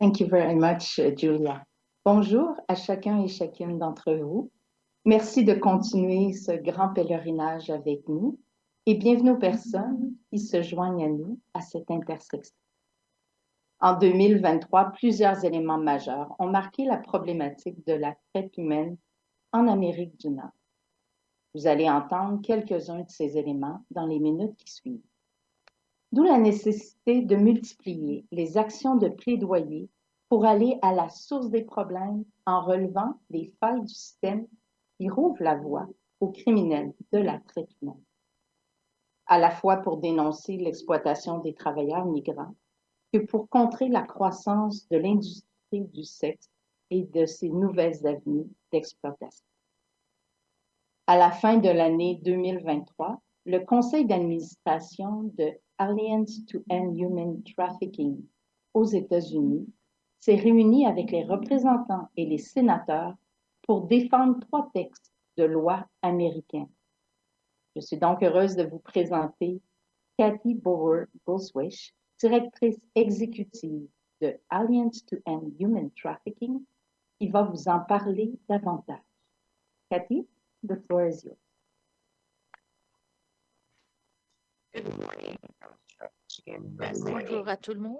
Thank you very much, Julia. Bonjour à chacun et chacune d'entre vous. Merci de continuer ce grand pèlerinage avec nous et bienvenue aux personnes qui se joignent à nous à cette intersection. En 2023, plusieurs éléments majeurs ont marqué la problématique de la traite humaine en Amérique du Nord. Vous allez entendre quelques-uns de ces éléments dans les minutes qui suivent. D'où la nécessité de multiplier les actions de plaidoyer pour aller à la source des problèmes en relevant les failles du système qui rouvrent la voie aux criminels de la traite humaine. À la fois pour dénoncer l'exploitation des travailleurs migrants que pour contrer la croissance de l'industrie du sexe et de ses nouvelles avenues d'exploitation. À la fin de l'année 2023, le conseil d'administration de Alliance to End Human Trafficking aux États-Unis s'est réuni avec les représentants et les sénateurs pour défendre 3 textes de loi américains. Je suis donc heureuse de vous présenter Kathy Bauer-Boswish, directrice exécutive de Alliance to End Human Trafficking, qui va vous en parler davantage. Kathy, the floor is yours. Bonjour à tout le monde.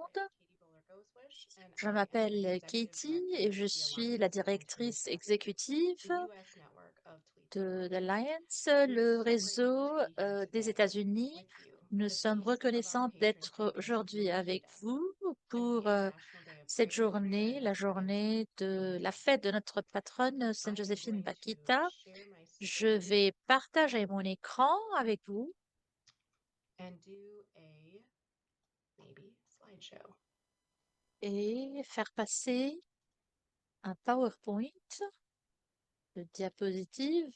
Je m'appelle Katie et je suis la directrice exécutive de l'Alliance, le réseau des États-Unis. Nous sommes reconnaissants d'être aujourd'hui avec vous pour cette journée, la journée de la fête de notre patronne Sainte Joséphine Bakhita. Je vais partager mon écran avec vous. Et faire passer un PowerPoint de diapositive.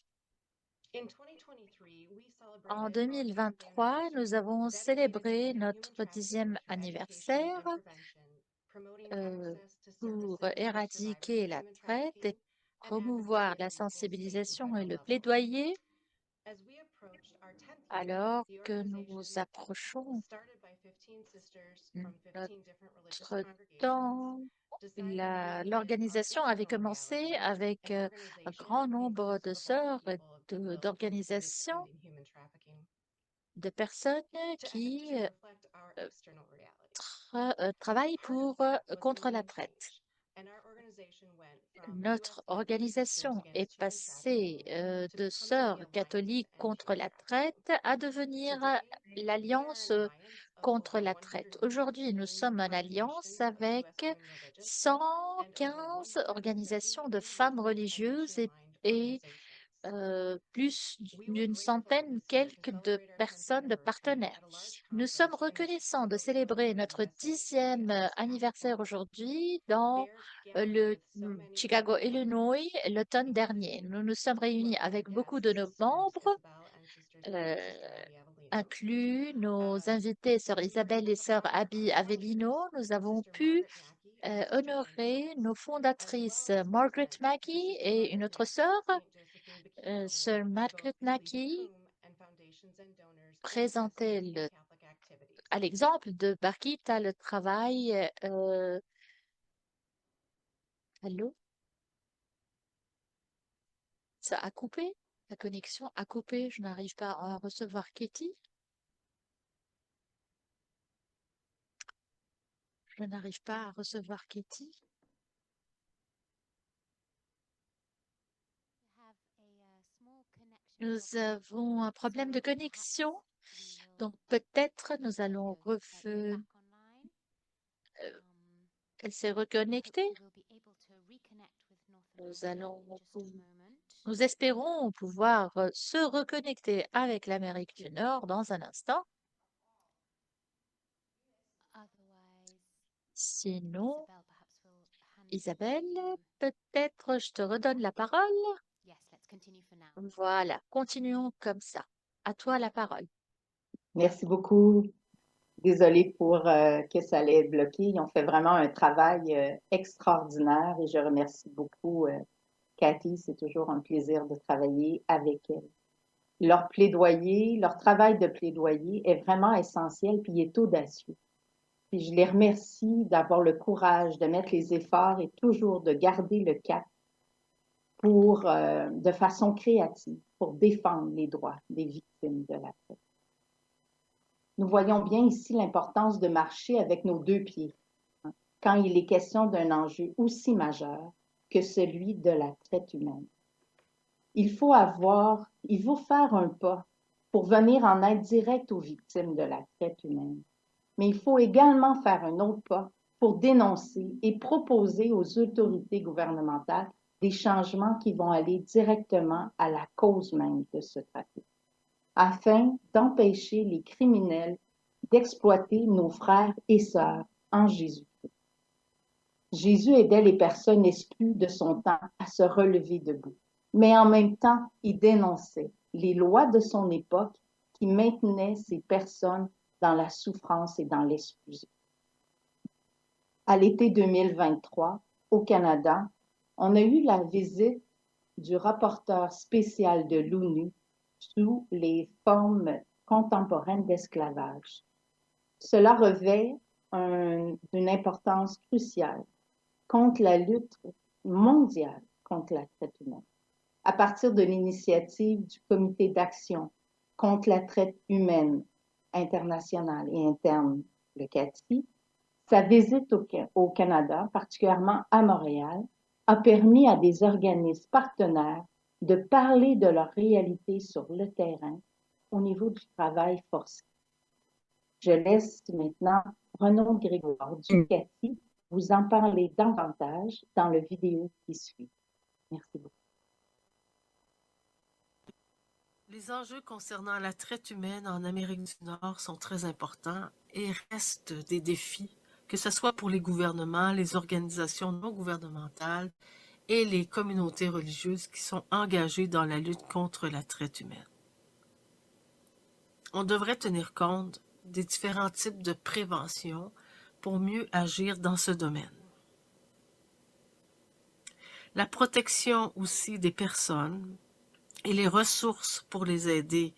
En 2023, nous avons célébré notre 10e anniversaire pour éradiquer la traite et promouvoir la sensibilisation et le plaidoyer. Alors que nous approchons notre temps, l'organisation avait commencé avec un grand nombre de sœurs et d'organisations, de personnes qui travaillent contre la traite. Notre organisation est passée de sœurs catholiques contre la traite à devenir l'Alliance contre la traite. Aujourd'hui, nous sommes en alliance avec 115 organisations de femmes religieuses et plus d'une centaine quelques de personnes, de partenaires. Nous sommes reconnaissants de célébrer notre 10e anniversaire aujourd'hui dans le Chicago, Illinois, l'automne dernier. Nous nous sommes réunis avec beaucoup de nos membres, inclus nos invités, sœur Isabelle et sœur Abby Avellino. Nous avons pu honorer nos fondatrices Margaret Mackey et une autre sœur, sœur Margaret Mackey, présentait à l'exemple de Bakhita le travail. Allô? Ça a coupé? La connexion a coupé. Je n'arrive pas à recevoir Katie. Je n'arrive pas à recevoir Katie. Nous avons un problème de connexion. Donc peut-être nous allons elle s'est reconnectée. Nous espérons pouvoir se reconnecter avec l'Amérique du Nord dans un instant. Sinon, Isabelle, peut-être je te redonne la parole. Voilà, continuons comme ça. À toi la parole. Merci beaucoup. Désolée pour que ça l'ait bloqué. Ils ont fait vraiment un travail extraordinaire et je remercie beaucoup Cathy. C'est toujours un plaisir de travailler avec elle. Leur plaidoyer, leur travail de plaidoyer est vraiment essentiel puis il est audacieux. Puis je les remercie d'avoir le courage de mettre les efforts et toujours de garder le cap de façon créative pour défendre les droits des victimes de la traite. Nous voyons bien ici l'importance de marcher avec nos deux pieds quand il est question d'un enjeu aussi majeur que celui de la traite humaine. Il faut faire un pas pour venir en aide directe aux victimes de la traite humaine. Mais il faut également faire un autre pas pour dénoncer et proposer aux autorités gouvernementales des changements qui vont aller directement à la cause même de ce trafic, afin d'empêcher les criminels d'exploiter nos frères et sœurs en Jésus-Christ. Jésus aidait les personnes exclues de son temps à se relever debout, mais en même temps, il dénonçait les lois de son époque qui maintenaient ces personnes dans la souffrance et dans l'exclusion. À l'été 2023, au Canada, on a eu la visite du rapporteur spécial de l'ONU sous les formes contemporaines d'esclavage. Cela revêt d'une importance cruciale contre la lutte mondiale contre la traite humaine. À partir de l'initiative du Comité d'action contre la traite humaine internationale et interne, le CATI, sa visite au Canada, particulièrement à Montréal, a permis à des organismes partenaires de parler de leur réalité sur le terrain au niveau du travail forcé. Je laisse maintenant Renaud Grégoire du CATI vous en parler davantage dans la vidéo qui suit. Merci beaucoup. Les enjeux concernant la traite humaine en Amérique du Nord sont très importants et restent des défis, que ce soit pour les gouvernements, les organisations non gouvernementales et les communautés religieuses qui sont engagées dans la lutte contre la traite humaine. On devrait tenir compte des différents types de prévention pour mieux agir dans ce domaine. La protection aussi des personnes et les ressources pour les aider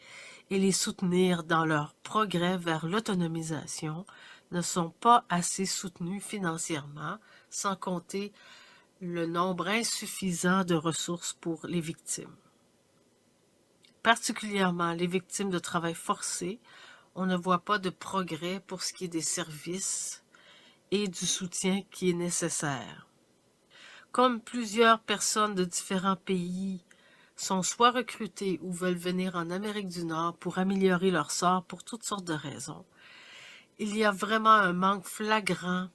et les soutenir dans leur progrès vers l'autonomisation ne sont pas assez soutenues financièrement, sans compter le nombre insuffisant de ressources pour les victimes. Particulièrement les victimes de travail forcé, on ne voit pas de progrès pour ce qui est des services et du soutien qui est nécessaire. Comme plusieurs personnes de différents pays sont soit recrutées ou veulent venir en Amérique du Nord pour améliorer leur sort pour toutes sortes de raisons, il y a vraiment un manque flagrant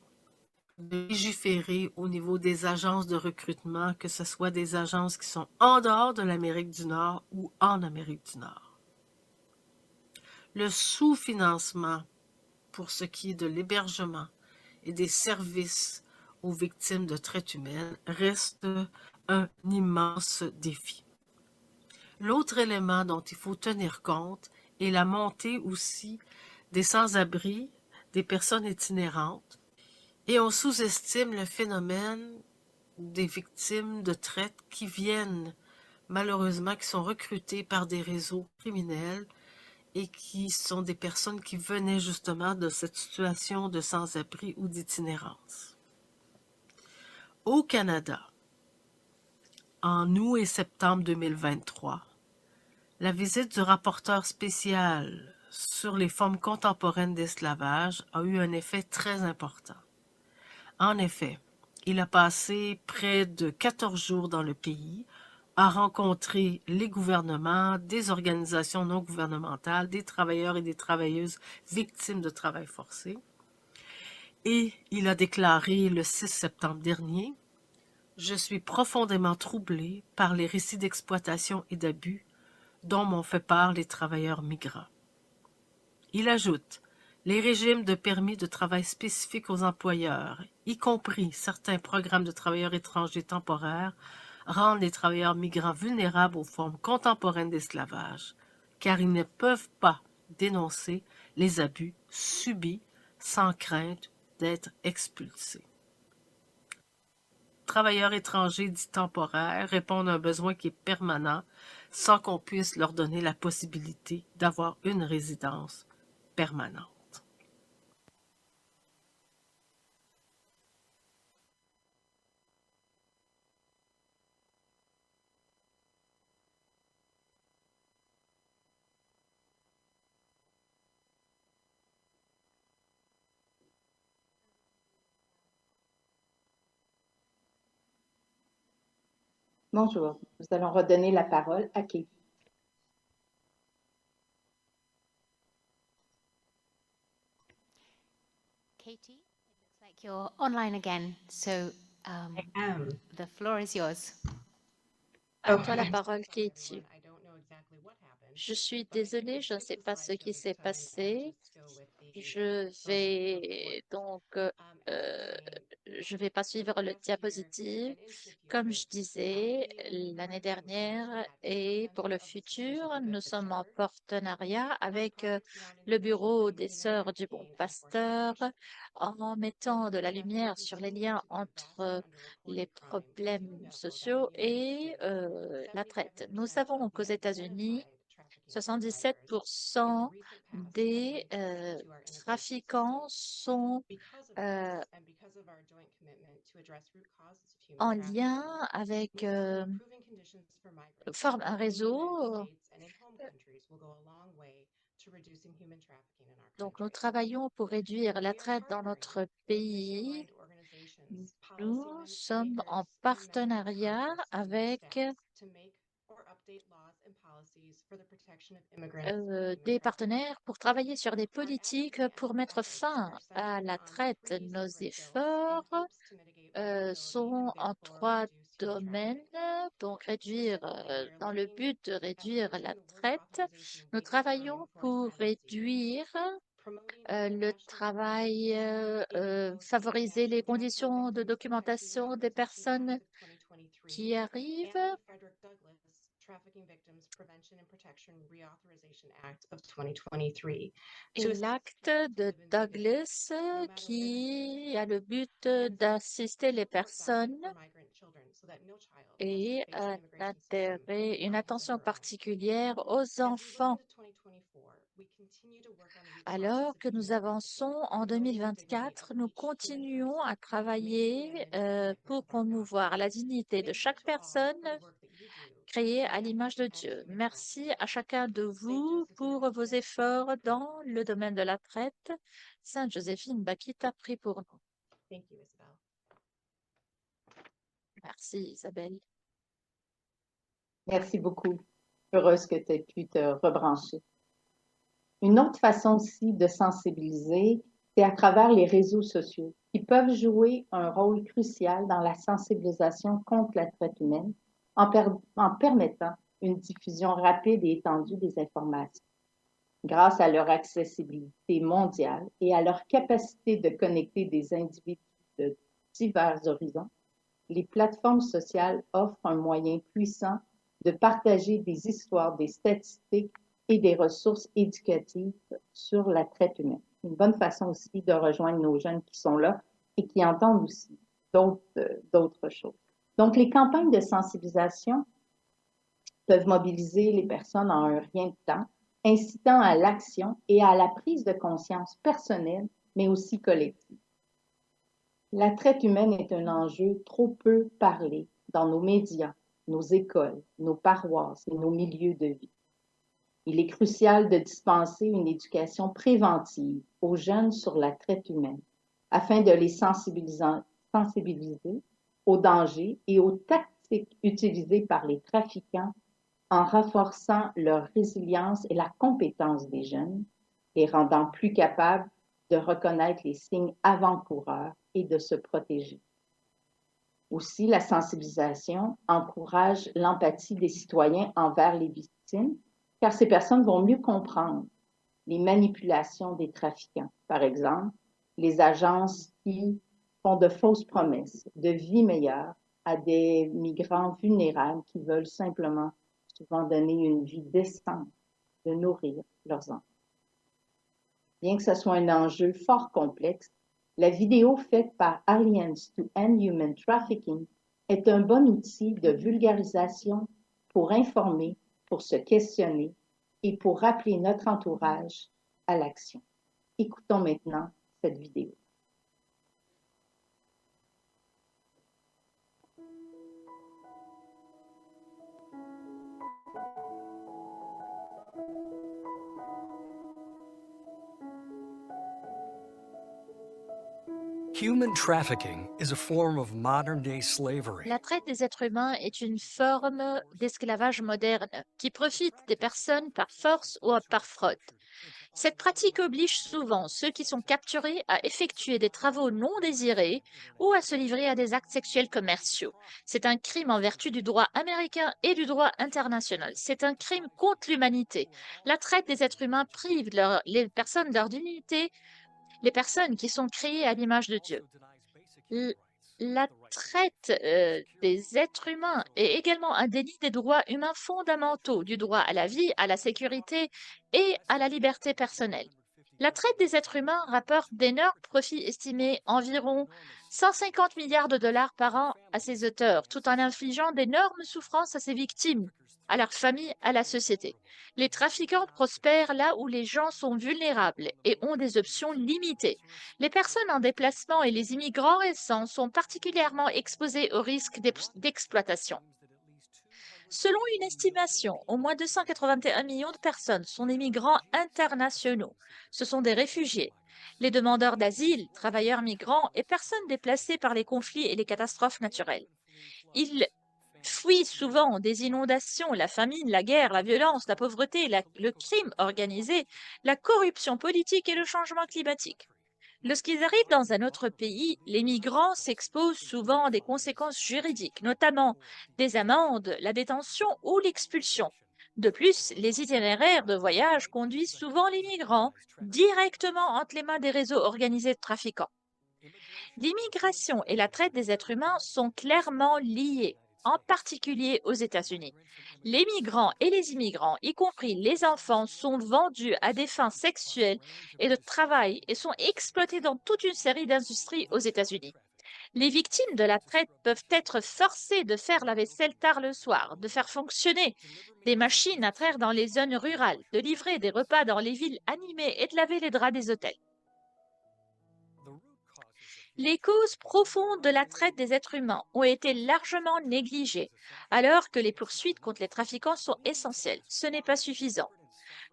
de légiférer au niveau des agences de recrutement, que ce soit des agences qui sont en dehors de l'Amérique du Nord ou en Amérique du Nord. Le sous-financement pour ce qui est de l'hébergement et des services aux victimes de traite humaine reste un immense défi. L'autre élément dont il faut tenir compte est la montée aussi des sans-abri, des personnes itinérantes, et on sous-estime le phénomène des victimes de traite qui viennent, malheureusement, qui sont recrutées par des réseaux criminels et qui sont des personnes qui venaient justement de cette situation de sans-abri ou d'itinérance. Au Canada, en août et septembre 2023, la visite du rapporteur spécial sur les formes contemporaines d'esclavage a eu un effet très important. En effet, il a passé près de 14 jours dans le pays, a rencontré les gouvernements, des organisations non gouvernementales, des travailleurs et des travailleuses victimes de travail forcé. Et il a déclaré le 6 septembre dernier « Je suis profondément troublé par les récits d'exploitation et d'abus dont m'ont fait part les travailleurs migrants. » Il ajoute « Les régimes de permis de travail spécifiques aux employeurs, y compris certains programmes de travailleurs étrangers temporaires, rendent les travailleurs migrants vulnérables aux formes contemporaines d'esclavage, car ils ne peuvent pas dénoncer les abus subis sans crainte d'être expulsés. Travailleurs étrangers dits temporaires répondent à un besoin qui est permanent sans qu'on puisse leur donner la possibilité d'avoir une résidence permanente. Bonjour. Nous allons redonner la parole à Kate. Katie, it looks like you're online again, so I am. the floor is yours. À toi la Okay. parole, Katie. I don't know exactly what happened, Je suis but I think désolée, the je ne sais quick pas ce qui slideshow s'est this time passé. just go with the Je social report. vais donc, As euh, I was saying, je vais pas suivre le next year diapositive. and into the Comme future, je disais, we l'année partner with dernière Human et Strategy pour le Center of the Sisters futur, of the nous Good sommes en Shepherd. partenariat Our avec project surrounding le prevention Bureau and des human Sœurs du Bon trafficking and forced Pasteur migration. en mettant de la As we lumière sur les continue liens to be entre vastly les underreported crime, we do problèmes know that sociaux in the United et States, la traite. Nous 77% savons of qu'aux the États-Unis, identified trafficking migrants in the 77% recent past have des been traced to our immigration trafiquants system. sont Because of euh, this, and because of our joint commitment to address root causes of human en trafficking, lien avec we know that improving conditions for migrants forment un in the United réseau. States and in home countries will go a long way to reducing human trafficking in our Donc, nous country. travaillons pour réduire la We are traite dans partnering notre with pays. mission-aligned organizations, Nous sommes policymakers, en and members of partenariat Congress and their avec staffs to make or update laws and policies for the protection of immigrants and human des traffickers. partenaires pour travailler sur des Our politiques advocacy pour mettre efforts fin are à centered la on traite. 3 Nos separate bills efforts in hopes to mitigate vulnerability sont and en therefore 3 reduce human domaines. trafficking. Donc, réduire, Specifically, we are dans le looking but de at réduire la pushing the work traite, authorization nous waiting time travaillons for pour asylum seekers, réduire promoting le international travail, deportation, both favoriser les international transport conditions de victims protecting documentation des authorization personnes act of 2023 qui arrivent and the Frederick Douglass Trafficking Victims Prevention and Protection Reauthorization Act of 2023 to et assist l'acte migrants who de live in Dignity, Douglas no matter where they qui a live, le but and d'assister les support docket personnes for migrant children so that no child has to et face the immigration system une on his or attention her own. particulière aux As we look enfants. into 2024, we continue to work on root causes Alors of que nous human trafficking, avançons en promoting the dignity of 2024, nous each human continuons person, à maintaining travailler an intimate commitment pour with our God. promouvoir la dignité de Thank you chaque to all personne for the work that you do créée to à l'image identify de and end Dieu. human Merci trafficking. à chacun de Saint vous Josephine pour vos Bakhita, efforts pray dans for us. le domaine de la traite. Sainte Joséphine Bakita, prie pour nous. Thank you, Isabel. Merci Isabelle. Merci beaucoup. Heureuse que tu aies pu te rebrancher. Une autre façon aussi de sensibiliser, c'est à travers les réseaux sociaux qui peuvent jouer un rôle crucial dans la sensibilisation contre la traite humaine en permettant une diffusion rapide et étendue des informations. Grâce à leur accessibilité mondiale et à leur capacité de connecter des individus de divers horizons, les plateformes sociales offrent un moyen puissant de partager des histoires, des statistiques et des ressources éducatives sur la traite humaine. Une bonne façon aussi de rejoindre nos jeunes qui sont là et qui entendent aussi d'autres choses. Donc, les campagnes de sensibilisation peuvent mobiliser les personnes en un rien de temps, incitant à l'action et à la prise de conscience personnelle, mais aussi collective. La traite humaine est un enjeu trop peu parlé dans nos médias, nos écoles, nos paroisses et nos milieux de vie. Il est crucial de dispenser une éducation préventive aux jeunes sur la traite humaine afin de les sensibiliser aux dangers et aux tactiques utilisées par les trafiquants en renforçant leur résilience et la compétence des jeunes, les rendant plus capables de reconnaître les signes avant-coureurs et de se protéger. Aussi, la sensibilisation encourage l'empathie des citoyens envers les victimes, car ces personnes vont mieux comprendre les manipulations des trafiquants. Par exemple, les agences qui font de fausses promesses de vie meilleure à des migrants vulnérables qui veulent simplement souvent donner une vie décente, de nourrir leurs enfants. Bien que ce soit un enjeu fort complexe, la vidéo faite par Alliance to End Human Trafficking est un bon outil de vulgarisation pour informer, pour se questionner et pour rappeler notre entourage à l'action. Écoutons maintenant cette vidéo. Human trafficking is a form of modern-day slavery. La traite des êtres humains est une forme d'esclavage moderne qui profite des personnes par force ou par fraude. Cette pratique oblige souvent ceux qui sont capturés à effectuer des travaux non désirés ou à se livrer à des actes sexuels commerciaux. C'est un crime en vertu du droit américain et du droit international. C'est un crime contre l'humanité. La traite des êtres humains prive les personnes de leur dignité, les personnes qui sont créées à l'image de Dieu. La traite des êtres humains est également un délit des droits humains fondamentaux, du droit à la vie, à la sécurité et à la liberté personnelle. La traite des êtres humains rapporte d'énormes profits estimés environ 150 milliards de dollars par an à ses auteurs, tout en infligeant d'énormes souffrances à ses victimes, à leurs familles, à la société. Les trafiquants prospèrent là où les gens sont vulnérables et ont des options limitées. Les personnes en déplacement et les immigrants récents sont particulièrement exposés au risque d'exploitation. Selon une estimation, au moins 281 millions de personnes sont des migrants internationaux. Ce sont des réfugiés. Les demandeurs d'asile, travailleurs migrants et personnes déplacées par les conflits et les catastrophes naturelles. Ils fuient souvent des inondations, la famine, la guerre, la violence, la pauvreté, le crime organisé, la corruption politique et le changement climatique. Lorsqu'ils arrivent dans un autre pays, les migrants s'exposent souvent à des conséquences juridiques, notamment des amendes, la détention ou l'expulsion. De plus, les itinéraires de voyage conduisent souvent les migrants directement entre les mains des réseaux organisés de trafiquants. L'immigration et la traite des êtres humains sont clairement liées, en particulier aux États-Unis. Les migrants et les immigrants, y compris les enfants, sont vendus à des fins sexuelles et de travail et sont exploités dans toute une série d'industries aux États-Unis. Les victimes de la traite peuvent être forcées de faire la vaisselle tard le soir, de faire fonctionner des machines à traire dans les zones rurales, de livrer des repas dans les villes animées et de laver les draps des hôtels. Les causes profondes de la traite des êtres humains ont été largement négligées, alors que les poursuites contre les trafiquants sont essentielles. Ce n'est pas suffisant.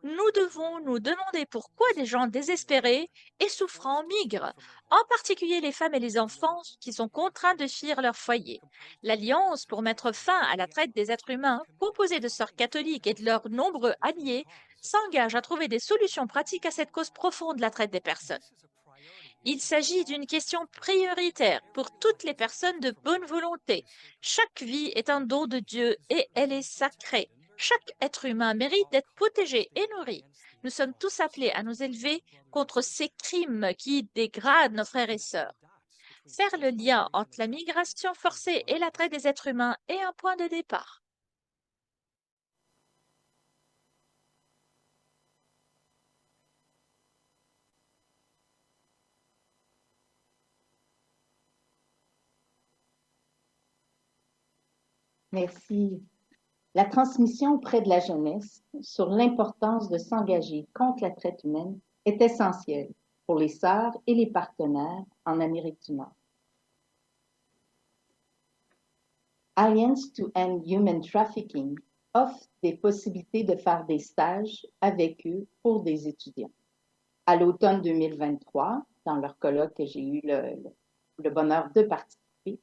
Nous devons nous demander pourquoi des gens désespérés et souffrants migrent, en particulier les femmes et les enfants qui sont contraints de fuir leur foyer. L'Alliance pour mettre fin à la traite des êtres humains, composée de sœurs catholiques et de leurs nombreux alliés, s'engage à trouver des solutions pratiques à cette cause profonde de la traite des personnes. Il s'agit d'une question prioritaire pour toutes les personnes de bonne volonté. Chaque vie est un don de Dieu et elle est sacrée. Chaque être humain mérite d'être protégé et nourri. Nous sommes tous appelés à nous élever contre ces crimes qui dégradent nos frères et sœurs. Faire le lien entre la migration forcée et la traite des êtres humains est un point de départ. Merci. La transmission auprès de la jeunesse sur l'importance de s'engager contre la traite humaine est essentielle pour les sœurs et les partenaires en Amérique du Nord. Alliance to End Human Trafficking offre des possibilités de faire des stages avec eux pour des étudiants. À l'automne 2023, dans leur colloque que j'ai eu le bonheur de participer,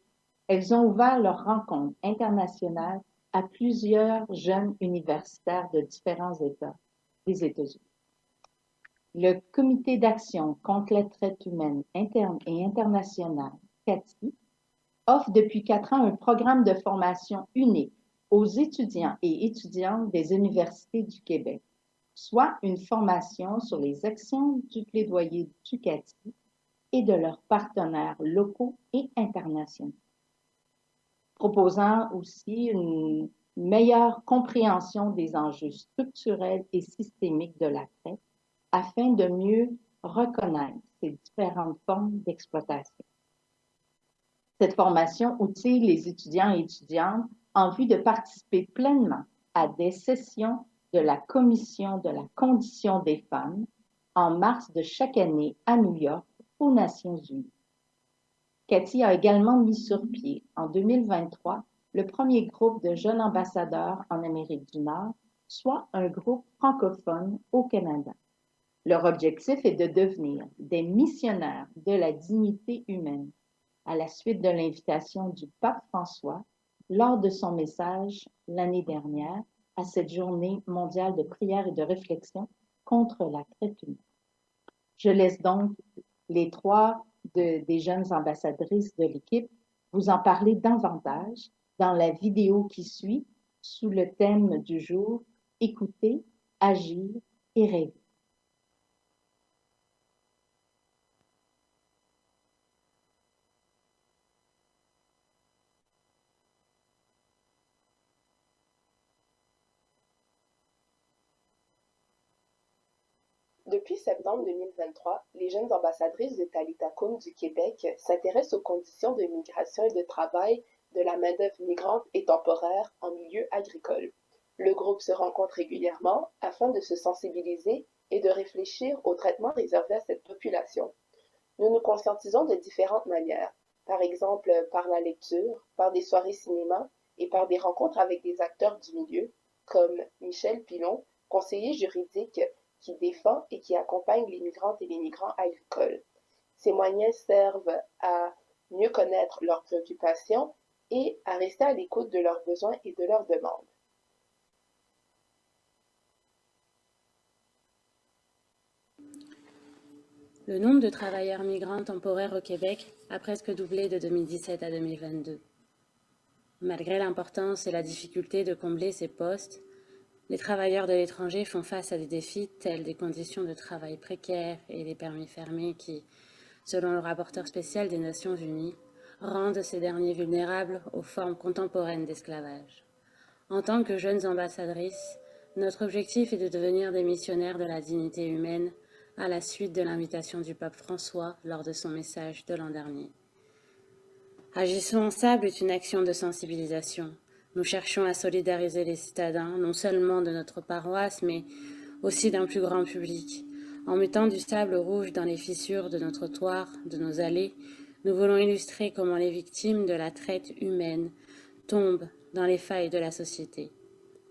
elles ont ouvert leur rencontre internationale à plusieurs jeunes universitaires de différents États des États-Unis. Le Comité d'action contre la traite humaine interne et internationale, CATI, offre depuis 4 ans un programme de formation unique aux étudiants et étudiantes des universités du Québec, soit une formation sur les actions du plaidoyer du CATI et de leurs partenaires locaux et internationaux, proposant aussi une meilleure compréhension des enjeux structurels et systémiques de la traite afin de mieux reconnaître ces différentes formes d'exploitation. Cette formation outille les étudiants et étudiantes en vue de participer pleinement à des sessions de la Commission de la condition des femmes en mars de chaque année à New York, aux Nations unies. CATI a également mis sur pied en 2023 le premier groupe de jeunes ambassadeurs en Amérique du Nord, soit un groupe francophone au Canada. Leur objectif est de devenir des missionnaires de la dignité humaine, à la suite de l'invitation du pape François lors de son message l'année dernière à cette journée mondiale de prière et de réflexion contre la traite humaine. Je laisse donc les trois des jeunes ambassadrices de l'équipe vous en parler davantage dans la vidéo qui suit sous le thème du jour « Écouter, agir et rêver ». Depuis septembre 2023, les jeunes ambassadrices de Talitha Kum du Québec s'intéressent aux conditions de migration et de travail de la main-d'œuvre migrante et temporaire en milieu agricole. Le groupe se rencontre régulièrement afin de se sensibiliser et de réfléchir au traitement réservé à cette population. Nous nous conscientisons de différentes manières, par exemple par la lecture, par des soirées cinéma et par des rencontres avec des acteurs du milieu, comme Michel Pilon, conseiller juridique qui défend et qui accompagne les migrantes et les migrants agricoles. Ces moyens servent à mieux connaître leurs préoccupations et à rester à l'écoute de leurs besoins et de leurs demandes. Le nombre de travailleurs migrants temporaires au Québec a presque doublé de 2017 à 2022. Malgré l'importance et la difficulté de combler ces postes, les travailleurs de l'étranger font face à des défis tels des conditions de travail précaires et des permis fermés qui, selon le rapporteur spécial des Nations Unies, rendent ces derniers vulnérables aux formes contemporaines d'esclavage. En tant que jeunes ambassadrices, notre objectif est de devenir des missionnaires de la dignité humaine à la suite de l'invitation du pape François lors de son message de l'an dernier. Agissons ensemble est une action de sensibilisation. Nous cherchons à solidariser les citadins, non seulement de notre paroisse, mais aussi d'un plus grand public. En mettant du sable rouge dans les fissures de nos trottoirs, de nos allées, nous voulons illustrer comment les victimes de la traite humaine tombent dans les failles de la société.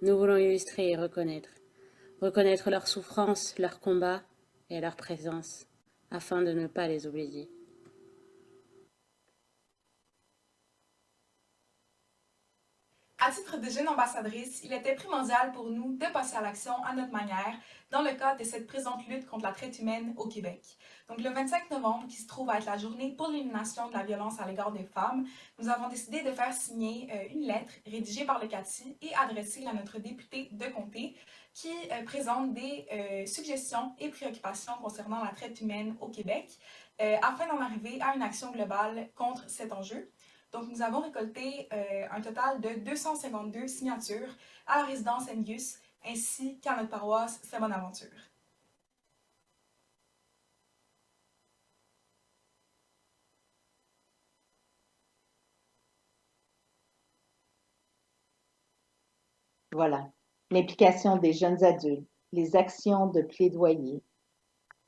Nous voulons illustrer et reconnaître leurs souffrances, leurs combats et leur présence, afin de ne pas les oublier. À titre de jeune ambassadrice, il était primordial pour nous de passer à l'action à notre manière dans le cadre de cette présente lutte contre la traite humaine au Québec. Donc le 25 novembre, qui se trouve à être la journée pour l'élimination de la violence à l'égard des femmes, nous avons décidé de faire signer une lettre rédigée par le CATI et adressée à notre député de comté qui présente des suggestions et préoccupations concernant la traite humaine au Québec afin d'en arriver à une action globale contre cet enjeu. Donc, nous avons récolté un total de 252 signatures à la résidence Engus ainsi qu'à notre paroisse Saint-Bonaventure. Voilà, l'implication des jeunes adultes, les actions de plaidoyer,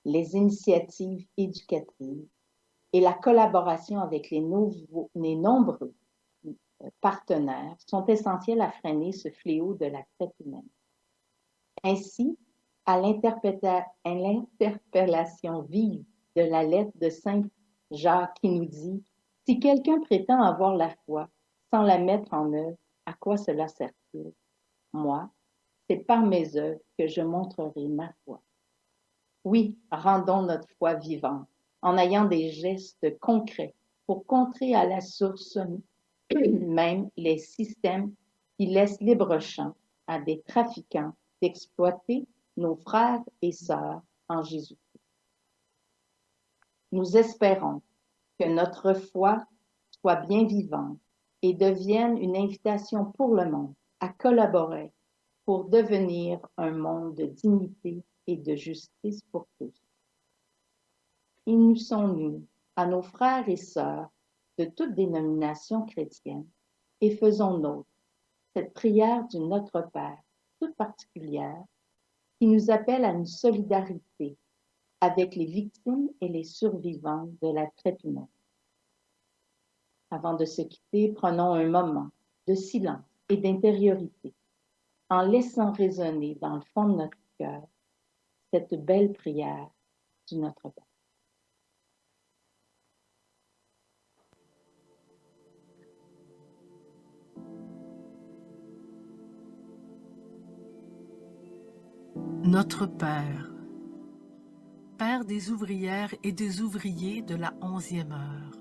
les initiatives éducatives et la collaboration avec les nombreux partenaires sont essentiels à freiner ce fléau de la traite humaine. Ainsi, à l'interpellation vive de la lettre de Saint Jacques qui nous dit « Si quelqu'un prétend avoir la foi sans la mettre en œuvre, à quoi cela sert-il? Moi, c'est par mes œuvres que je montrerai ma foi. » Oui, rendons notre foi vivante en ayant des gestes concrets pour contrer à la source même les systèmes qui laissent libre champ à des trafiquants d'exploiter nos frères et sœurs en Jésus-Christ. Nous espérons que notre foi soit bien vivante et devienne une invitation pour le monde à collaborer pour devenir un monde de dignité et de justice pour tous. Unissons-nous à nos frères et sœurs de toutes dénominations chrétiennes et faisons nôtre cette prière du Notre Père toute particulière qui nous appelle à une solidarité avec les victimes et les survivants de la traite humaine. Avant de se quitter, prenons un moment de silence et d'intériorité en laissant résonner dans le fond de notre cœur cette belle prière du Notre Père. Notre Père, Père des ouvrières et des ouvriers de la 11e heure,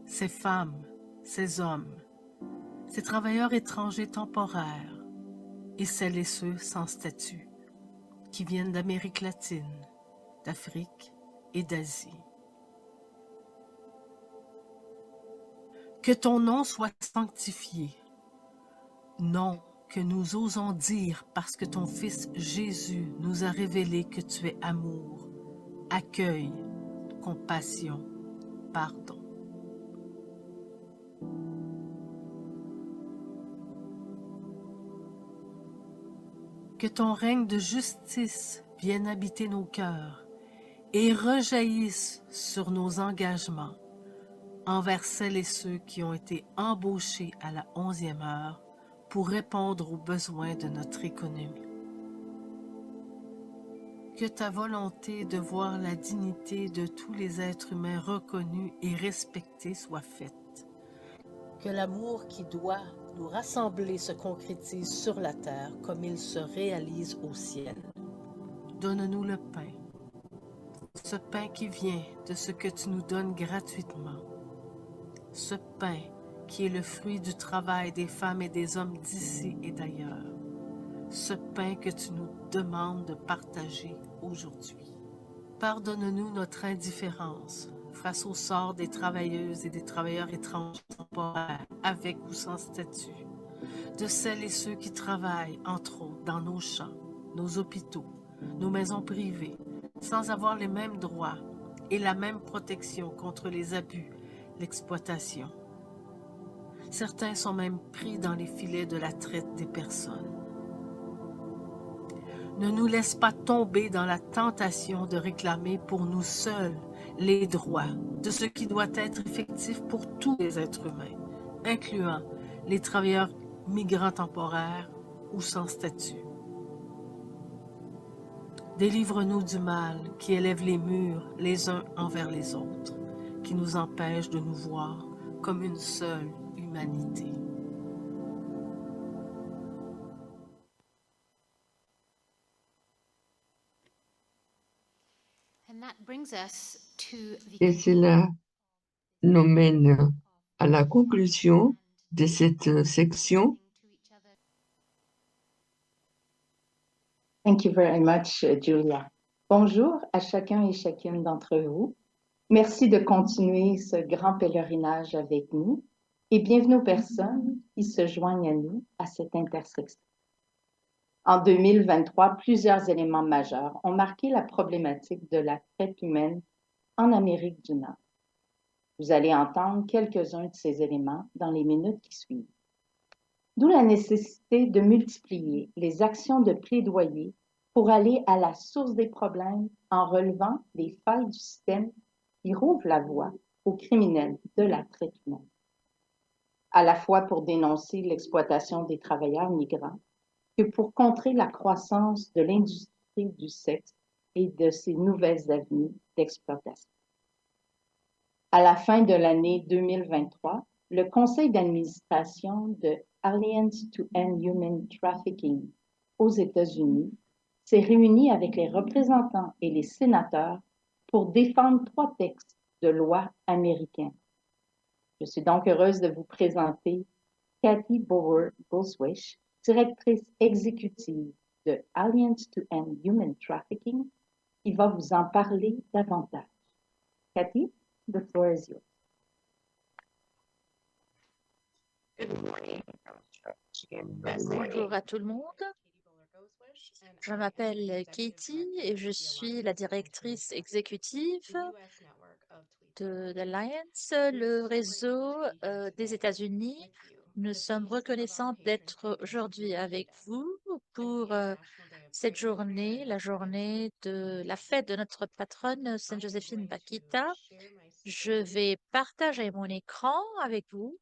ces femmes, ces hommes, ces travailleurs étrangers temporaires et celles et ceux sans statut qui viennent d'Amérique latine, d'Afrique et d'Asie. Que ton nom soit sanctifié, nom que nous osons dire parce que ton Fils Jésus nous a révélé que tu es amour, accueil, compassion, pardon. Que ton règne de justice vienne habiter nos cœurs et rejaillisse sur nos engagements envers celles et ceux qui ont été embauchés à la 11e heure pour répondre aux besoins de notre économie. Que ta volonté de voir la dignité de tous les êtres humains reconnus et respectés soit faite. Que l'amour qui doit nous rassembler se concrétise sur la terre comme il se réalise au ciel. Donne-nous le pain, ce pain qui vient de ce que tu nous donnes gratuitement. Ce pain qui est le fruit du travail des femmes et des hommes d'ici et d'ailleurs. Ce pain que tu nous demandes de partager aujourd'hui. Pardonne-nous notre indifférence face au sort des travailleuses et des travailleurs étrangers temporaires, avec ou sans statut, de celles et ceux qui travaillent, entre autres, dans nos champs, nos hôpitaux, nos maisons privées, sans avoir les mêmes droits et la même protection contre les abus, l'exploitation. Certains sont même pris dans les filets de la traite des personnes. Ne nous laisse pas tomber dans la tentation de réclamer pour nous seuls les droits de ce qui doit être effectif pour tous les êtres humains, incluant les travailleurs migrants temporaires ou sans statut. Délivre-nous du mal qui élève les murs les uns envers les autres, qui nous empêche de nous voir comme une seule humanité. And that brings us to Et cela nous mène à la conclusion de cette section. Thank you very much, Julia. Bonjour à chacun et chacune d'entre vous. Merci de continuer ce grand pèlerinage avec nous et bienvenue aux personnes qui se joignent à nous à cette intersection. En 2023, plusieurs éléments majeurs ont marqué la problématique de la traite humaine en Amérique du Nord. Vous allez entendre quelques-uns de ces éléments dans les minutes qui suivent. D'où la nécessité de multiplier les actions de plaidoyer pour aller à la source des problèmes en relevant les failles du système qui rouvrent la voie aux criminels de la traite humaine. À la fois pour dénoncer l'exploitation des travailleurs migrants que pour contrer la croissance de l'industrie du sexe et de ses nouvelles avenues d'exploitation. À la fin de l'année 2023, le conseil d'administration de Alliance to End Human Trafficking aux États-Unis s'est réuni avec les représentants et les sénateurs pour défendre 3 textes de loi américains. Je suis donc heureuse de vous présenter Kathy Bauer-Boswish, directrice exécutive de Alliance to End Human Trafficking, qui va vous en parler davantage. Kathy, the floor is yours. Bonjour à tout le monde. Je m'appelle Katie et je suis la directrice exécutive de l'Alliance, le réseau des États-Unis. Nous sommes reconnaissants d'être aujourd'hui avec vous pour cette journée, la journée de la fête de notre patronne Sainte Joséphine Bakhita. Je vais partager mon écran avec vous.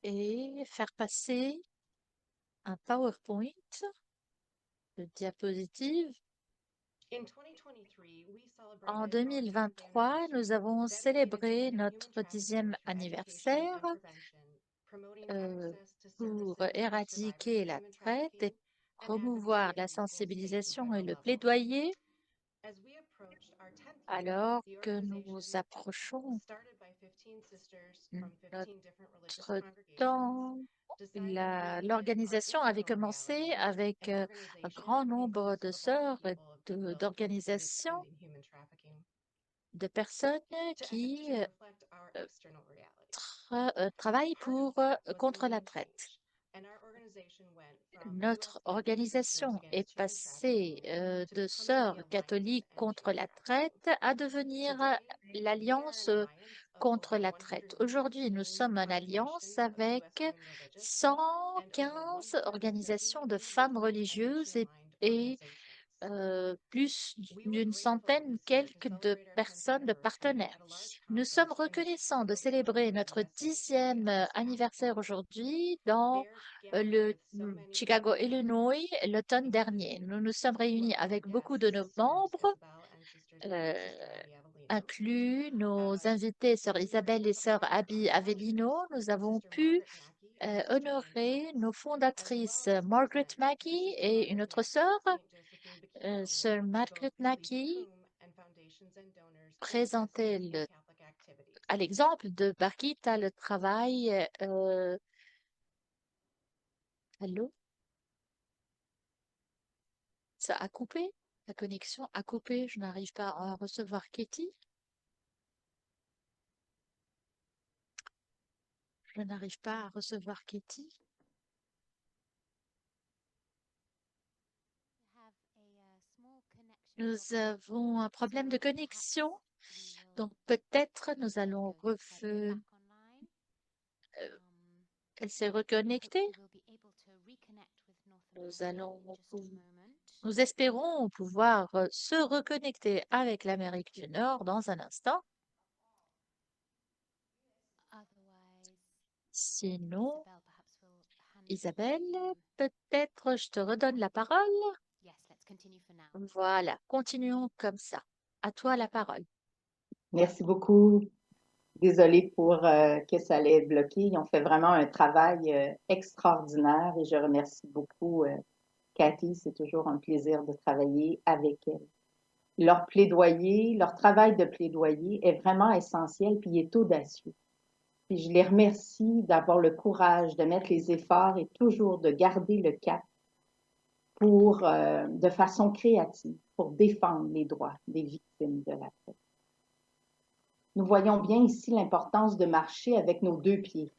Et faire passer un PowerPoint de diapositive. En 2023, nous avons célébré notre 10e anniversaire pour éradiquer la traite et promouvoir la sensibilisation et le plaidoyer. Alors que nous approchons notre temps, l'organisation avait commencé avec un grand nombre de sœurs et d'organisations, de personnes qui travaillent contre la traite. Notre organisation est passée de sœurs catholiques contre la traite à devenir l'Alliance contre la traite. Aujourd'hui, nous sommes en alliance avec 115 organisations de femmes religieuses et plus d'une centaine quelques de personnes, de partenaires. Nous sommes reconnaissants de célébrer notre 10e anniversaire aujourd'hui dans le Chicago, Illinois, l'automne dernier. Nous nous sommes réunis avec beaucoup de nos membres, inclus nos invités, sœur Isabelle et sœur Abby Avellino. Nous avons pu honorer nos fondatrices Margaret Mackey et une autre sœur, sœur Margaret Mackey, présentait à l'exemple de Barkita le travail. Allô? Ça a coupé? La connexion a coupé. Je n'arrive pas à recevoir Katie. Je n'arrive pas à recevoir Katie. Nous avons un problème de connexion. Donc peut-être nous allons elle s'est reconnectée. Nous espérons pouvoir se reconnecter avec l'Amérique du Nord dans un instant. Sinon, Isabelle, peut-être je te redonne la parole. Voilà, continuons comme ça. À toi la parole. Merci beaucoup. Désolée pour que ça l'ait bloqué. Ils ont fait vraiment un travail extraordinaire et je remercie beaucoup Cathy. C'est toujours un plaisir de travailler avec elle. Leur plaidoyer, leur travail de plaidoyer est vraiment essentiel puis il est audacieux. Puis je les remercie d'avoir le courage de mettre les efforts et toujours de garder le cap pour, de façon créative pour défendre les droits des victimes de la traite. Nous voyons bien ici l'importance de marcher avec nos deux pieds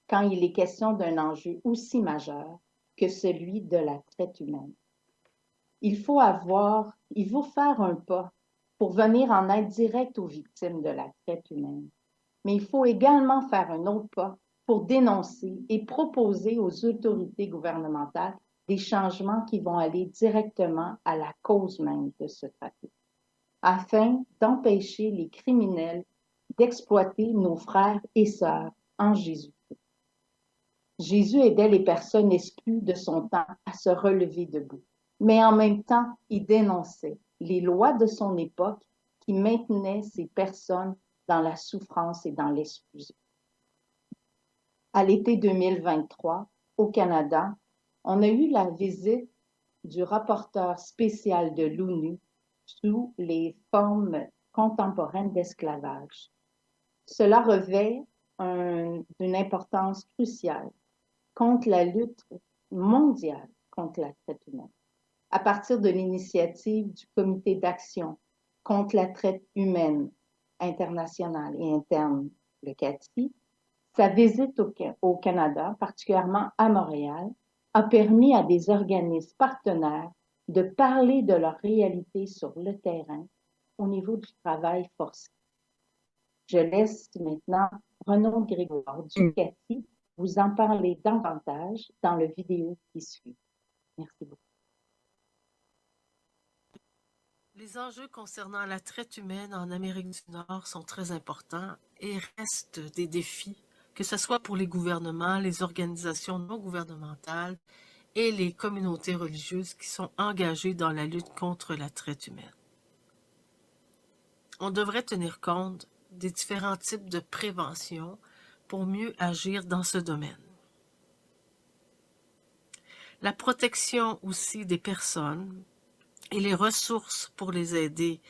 quand il est question d'un enjeu aussi majeur que celui de la traite humaine. Il faut faire un pas pour venir en aide directe aux victimes de la traite humaine. Mais il faut également faire un autre pas pour dénoncer et proposer aux autorités gouvernementales des changements qui vont aller directement à la cause même de ce trafic, afin d'empêcher les criminels d'exploiter nos frères et sœurs en Jésus-Christ. Jésus aidait les personnes exclues de son temps à se relever debout, mais en même temps, il dénonçait les lois de son époque qui maintenaient ces personnes dans la souffrance et dans l'exclusion. À l'été 2023, au Canada, on a eu la visite du rapporteur spécial de l'ONU sous les formes contemporaines d'esclavage. Cela revêt une importance cruciale contre la lutte mondiale contre la traite humaine. À partir de l'initiative du Comité d'action contre la traite humaine internationale et interne, le CATI, sa visite au Canada, particulièrement à Montréal, a permis à des organismes partenaires de parler de leur réalité sur le terrain au niveau du travail forcé. Je laisse maintenant Renaud Grégoire du CATI vous en parler davantage dans le vidéo qui suit. Merci beaucoup. Les enjeux concernant la traite humaine en Amérique du Nord sont très importants et restent des défis que ce soit pour les gouvernements, les organisations non gouvernementales et les communautés religieuses qui sont engagées dans la lutte contre la traite humaine. On devrait tenir compte des différents types de prévention pour mieux agir dans ce domaine. La protection aussi des personnes et les ressources pour les aider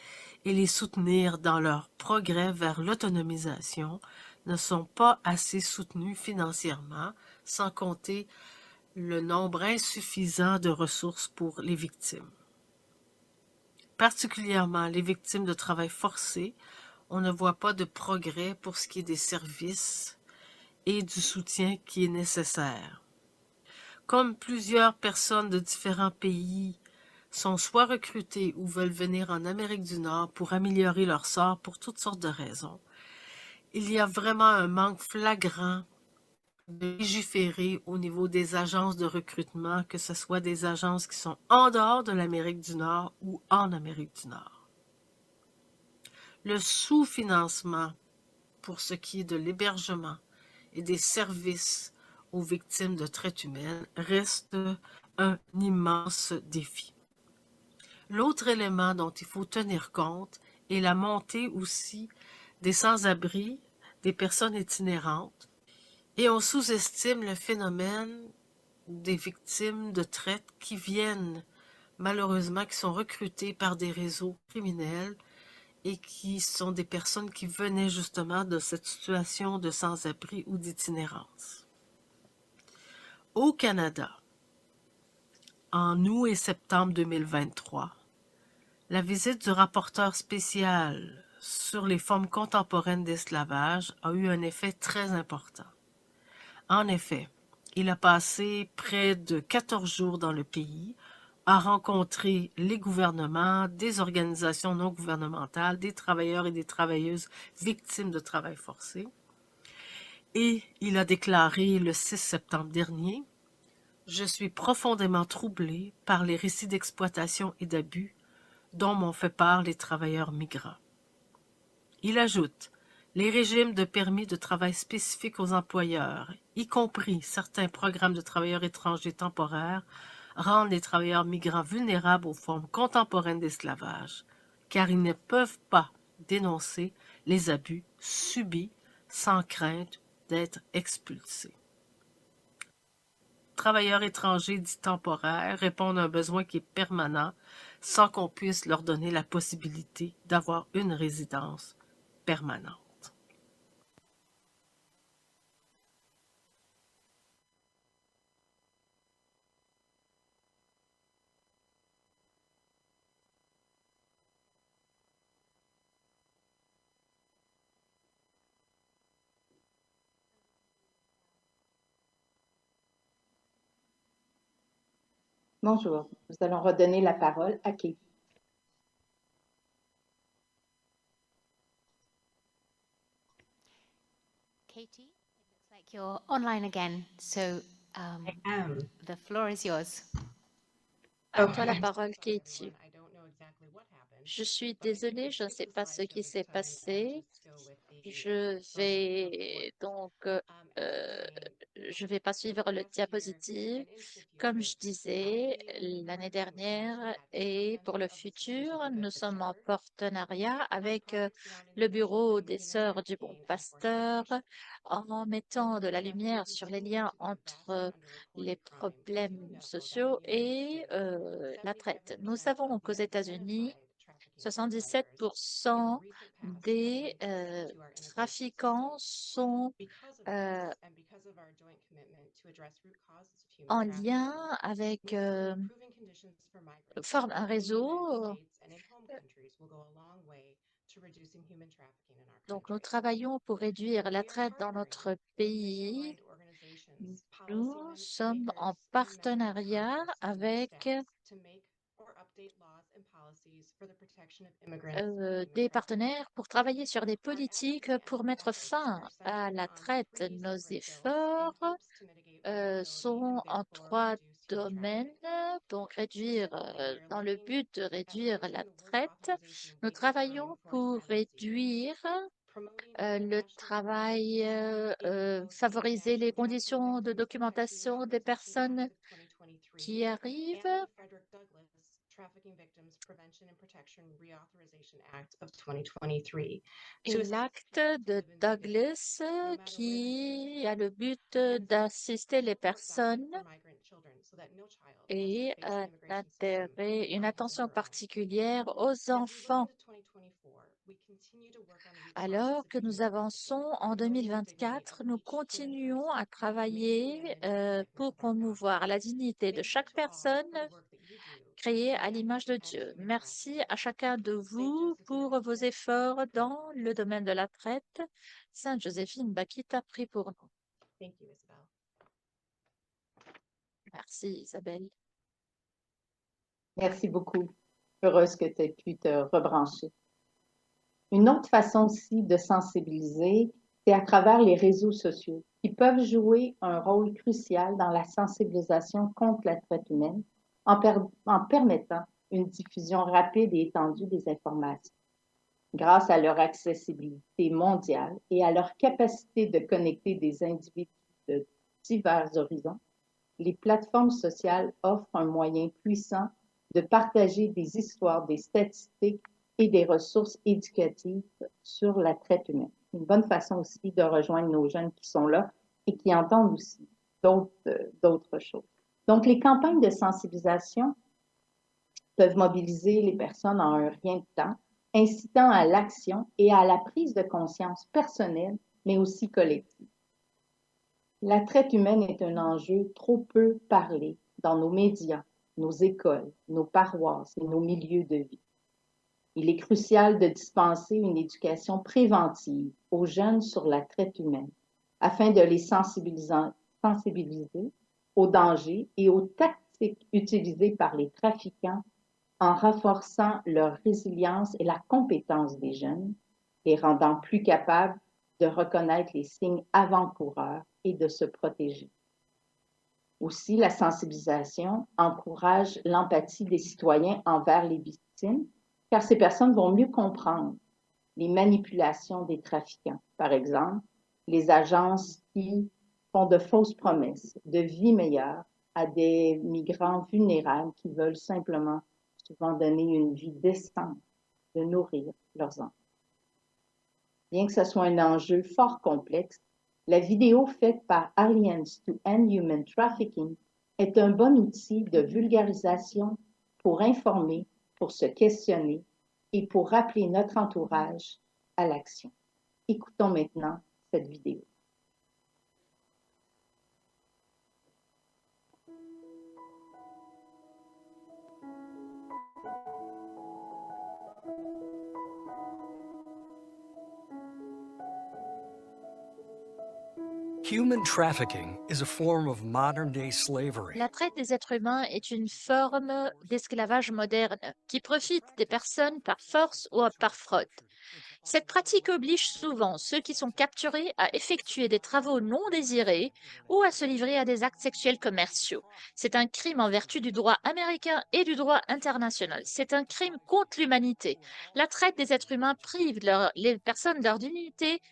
et les soutenir dans leur progrès vers l'autonomisation ne sont pas assez soutenues financièrement, sans compter le nombre insuffisant de ressources pour les victimes. Particulièrement les victimes de travail forcé, on ne voit pas de progrès pour ce qui est des services et du soutien qui est nécessaire. Comme plusieurs personnes de différents pays sont soit recrutées ou veulent venir en Amérique du Nord pour améliorer leur sort pour toutes sortes de raisons, il y a vraiment un manque flagrant de légiférer au niveau des agences de recrutement, que ce soit des agences qui sont en dehors de l'Amérique du Nord ou en Amérique du Nord. Le sous-financement pour ce qui est de l'hébergement et des services aux victimes de traite humaine reste un immense défi. L'autre élément dont il faut tenir compte est la montée aussi des sans-abri, des personnes itinérantes, et on sous-estime le phénomène des victimes de traite qui viennent, malheureusement, qui sont recrutées par des réseaux criminels et qui sont des personnes qui venaient justement de cette situation de sans-abri ou d'itinérance. Au Canada, en août et septembre 2023, la visite du rapporteur spécial sur les formes contemporaines d'esclavage a eu un effet très important. En effet, il a passé près de 14 jours dans le pays, a rencontré les gouvernements, des organisations non gouvernementales, des travailleurs et des travailleuses victimes de travail forcé. Et il a déclaré le 6 septembre dernier « Je suis profondément troublé par les récits d'exploitation et d'abus dont m'ont fait part les travailleurs migrants. » Il ajoute « Les régimes de permis de travail spécifiques aux employeurs, y compris certains programmes de travailleurs étrangers temporaires, rendent les travailleurs migrants vulnérables aux formes contemporaines d'esclavage, car ils ne peuvent pas dénoncer les abus subis sans crainte d'être expulsés. Travailleurs étrangers dits temporaires répondent à un besoin qui est permanent sans qu'on puisse leur donner la possibilité d'avoir une résidence permanente. Bonjour, nous allons redonner la parole à Kate. Katie, it looks like you're online again, so the floor is yours. À toi la parole, Katie. Je suis désolée, je ne sais pas ce qui s'est passé. Je vais pas suivre le diapositive. Comme je disais l'année dernière et pour le futur, nous sommes en partenariat avec le Bureau des Sœurs du Bon Pasteur en mettant de la lumière sur les liens entre les problèmes sociaux et la traite. Nous savons qu'aux États-Unis, 77% des trafiquants sont en lien avec forment un réseau. Donc, nous travaillons pour réduire la traite dans notre pays. Nous sommes en partenariat avec des partenaires pour travailler sur des politiques pour mettre fin à la traite. Nos efforts sont en 3 domaines, donc dans le but de réduire la traite. Nous travaillons pour réduire le travail, favoriser les conditions de documentation des personnes qui arrivent. Et l'acte de Douglas qui a le but d'assister les personnes et une attention particulière aux enfants. Alors que nous avançons en 2024, nous continuons à travailler pour promouvoir la dignité de chaque personne créée à l'image de Dieu. Merci à chacun de vous pour vos efforts dans le domaine de la traite. Sainte Joséphine Bakhita, prie pour nous. Merci Isabelle. Merci beaucoup. Heureuse que tu aies pu te rebrancher. Une autre façon aussi de sensibiliser, c'est à travers les réseaux sociaux qui peuvent jouer un rôle crucial dans la sensibilisation contre la traite humaine en permettant une diffusion rapide et étendue des informations. Grâce à leur accessibilité mondiale et à leur capacité de connecter des individus de divers horizons, les plateformes sociales offrent un moyen puissant de partager des histoires, des statistiques et des ressources éducatives sur la traite humaine. Une bonne façon aussi de rejoindre nos jeunes qui sont là et qui entendent aussi d'autres choses. Donc, les campagnes de sensibilisation peuvent mobiliser les personnes en un rien de temps, incitant à l'action et à la prise de conscience personnelle, mais aussi collective. La traite humaine est un enjeu trop peu parlé dans nos médias, nos écoles, nos paroisses et nos milieux de vie. Il est crucial de dispenser une éducation préventive aux jeunes sur la traite humaine afin de les sensibiliser aux dangers et aux tactiques utilisées par les trafiquants en renforçant leur résilience et la compétence des jeunes, les rendant plus capables de reconnaître les signes avant-coureurs et de se protéger. Aussi, la sensibilisation encourage l'empathie des citoyens envers les victimes, car ces personnes vont mieux comprendre les manipulations des trafiquants. Par exemple, les agences qui font de fausses promesses de vie meilleure à des migrants vulnérables qui veulent simplement souvent donner une vie décente, de nourrir leurs enfants. Bien que ce soit un enjeu fort complexe, la vidéo faite par Alliance to End Human Trafficking est un bon outil de vulgarisation pour informer, pour se questionner et pour rappeler notre entourage à l'action. Écoutons maintenant cette vidéo. Human trafficking is a form of modern-day slavery. La traite des êtres humains est une forme d'esclavage moderne qui profite des personnes par force ou par fraude. Cette pratique oblige souvent ceux qui sont capturés à effectuer des travaux non désirés ou à se livrer à des actes sexuels commerciaux. C'est un crime en vertu du droit américain et du droit international. C'est un crime contre l'humanité. La traite des êtres humains prive les personnes de leur dignité,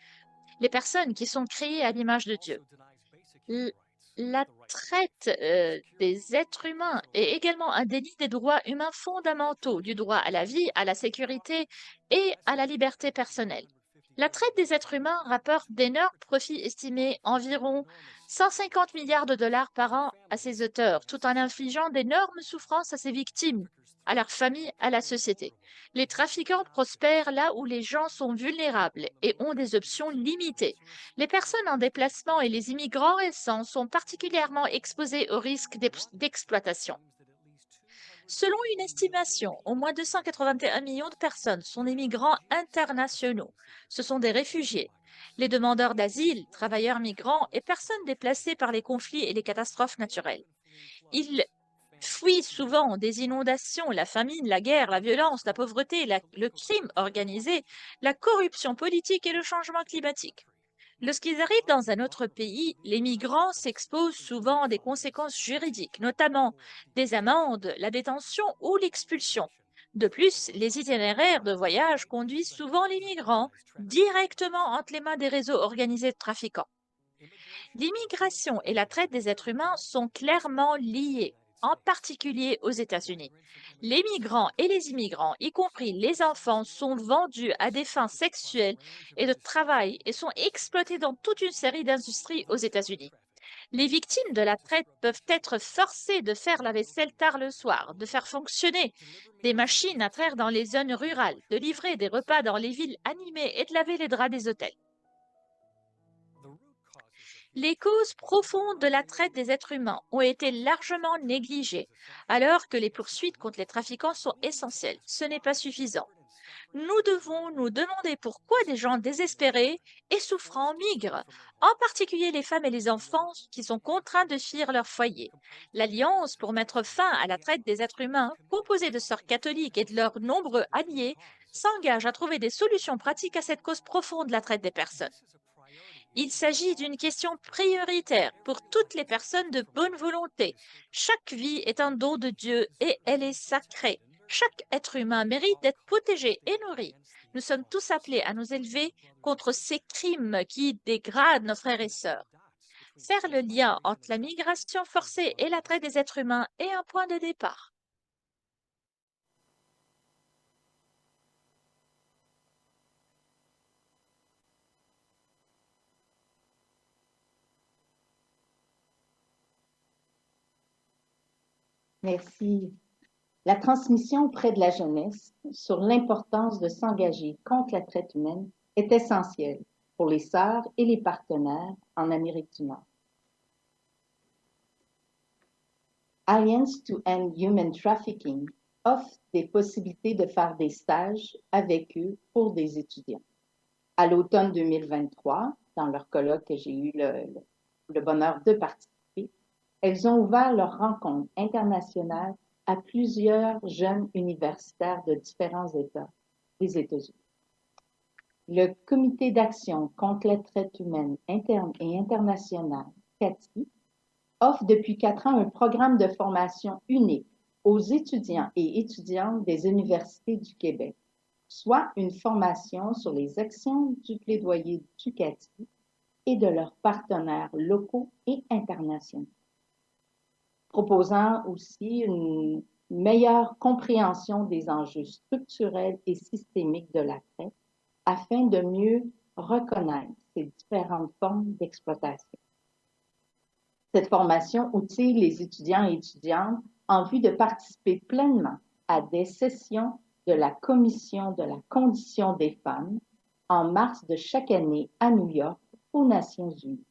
les personnes qui sont créées à l'image de Dieu. La traite des êtres humains est également un délit des droits humains fondamentaux, du droit à la vie, à la sécurité et à la liberté personnelle. La traite des êtres humains rapporte d'énormes profits estimés environ 150 milliards de dollars par an à ses auteurs, tout en infligeant d'énormes souffrances à ses victimes, à leurs familles, à la société. Les trafiquants prospèrent là où les gens sont vulnérables et ont des options limitées. Les personnes en déplacement et les immigrants récents sont particulièrement exposés au risque d'exploitation. Selon une estimation, au moins 281 millions de personnes sont des migrants internationaux. Ce sont des réfugiés. Les demandeurs d'asile, travailleurs migrants et personnes déplacées par les conflits et les catastrophes naturelles. Ils fuient souvent des inondations, la famine, la guerre, la violence, la pauvreté, le crime organisé, la corruption politique et le changement climatique. Lorsqu'ils arrivent dans un autre pays, les migrants s'exposent souvent à des conséquences juridiques, notamment des amendes, la détention ou l'expulsion. De plus, les itinéraires de voyage conduisent souvent les migrants directement entre les mains des réseaux organisés de trafiquants. L'immigration et la traite des êtres humains sont clairement liés, en particulier aux États-Unis. Les migrants et les immigrants, y compris les enfants, sont vendus à des fins sexuelles et de travail et sont exploités dans toute une série d'industries aux États-Unis. Les victimes de la traite peuvent être forcées de faire la vaisselle tard le soir, de faire fonctionner des machines à traire dans les zones rurales, de livrer des repas dans les villes animées et de laver les draps des hôtels. Les causes profondes de la traite des êtres humains ont été largement négligées, alors que les poursuites contre les trafiquants sont essentielles. Ce n'est pas suffisant. Nous devons nous demander pourquoi des gens désespérés et souffrants migrent, en particulier les femmes et les enfants qui sont contraints de fuir leur foyer. L'Alliance pour mettre fin à la traite des êtres humains, composée de sœurs catholiques et de leurs nombreux alliés, s'engage à trouver des solutions pratiques à cette cause profonde de la traite des personnes. Il s'agit d'une question prioritaire pour toutes les personnes de bonne volonté. Chaque vie est un don de Dieu et elle est sacrée. Chaque être humain mérite d'être protégé et nourri. Nous sommes tous appelés à nous élever contre ces crimes qui dégradent nos frères et sœurs. Faire le lien entre la migration forcée et la traite des êtres humains est un point de départ. Merci. La transmission auprès de la jeunesse sur l'importance de s'engager contre la traite humaine est essentielle pour les sœurs et les partenaires en Amérique du Nord. Alliance to End Human Trafficking offre des possibilités de faire des stages avec eux pour des étudiants. À l'automne 2023, dans leur colloque que j'ai eu le bonheur de participer, elles ont ouvert leur rencontre internationale à plusieurs jeunes universitaires de différents États des États-Unis. Le Comité d'action contre la traite humaine interne et internationale, CATI, offre depuis 4 ans un programme de formation unique aux étudiants et étudiantes des universités du Québec, soit une formation sur les actions du plaidoyer du CATI et de leurs partenaires locaux et internationaux, proposant aussi une meilleure compréhension des enjeux structurels et systémiques de la traite afin de mieux reconnaître ces différentes formes d'exploitation. Cette formation outille les étudiants et étudiantes en vue de participer pleinement à des sessions de la Commission de la condition des femmes en mars de chaque année à New York aux Nations unies.